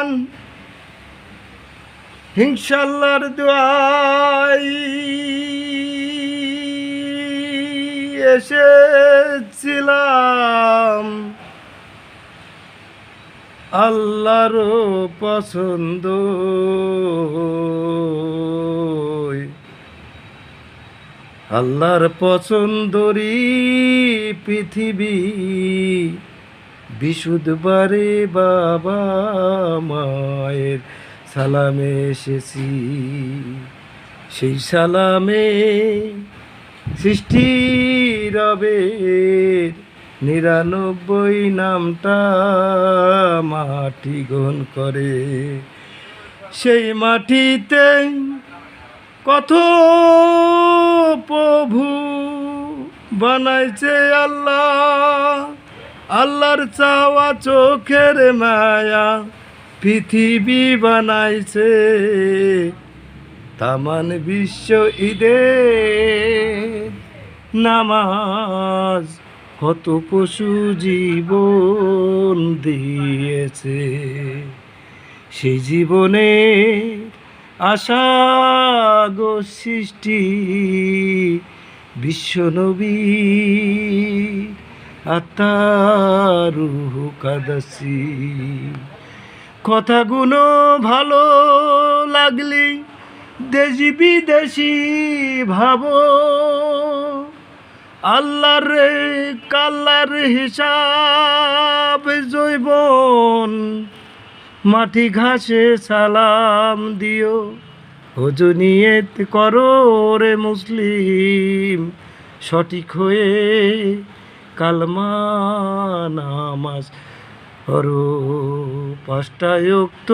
মুসলমান ইনশাআল্লাহর দোয়াই এসেছিলাম, আল্লাহর পছন্দ আল্লাহর পছন্দরি পৃথিবী বিশুদ্ধবারে বাবা মায়ের সালামে এসেছি। সেই সালামে সৃষ্টি রবের ৯৯ নামটা মাটি গ্রহণ করে। সেই মাটিতে কত প্রভু বানাইছে আল্লাহ, আল্লাহর চাওয়া চোখের মায়া পৃথিবী বানাইছে। তামান বিশ্ব ঈদে নামাজ কত পশু জীবন দিয়েছে। সেই জীবনে আশা গো সৃষ্টি বিশ্বনবী আত্মার রূহ কাদাসি। কথাগুলো ভালো লাগলি দেশি বিদেশি ভাবো, আল্লাহর কাল্লার হিসাব জৈবন মাটি ঘাসে সালাম দিও। ওজু নিয়ত করো রে মুসলিম, সঠিক হয়ে কালমা নামাজ পড়ো। ৫টা ওয়াক্ত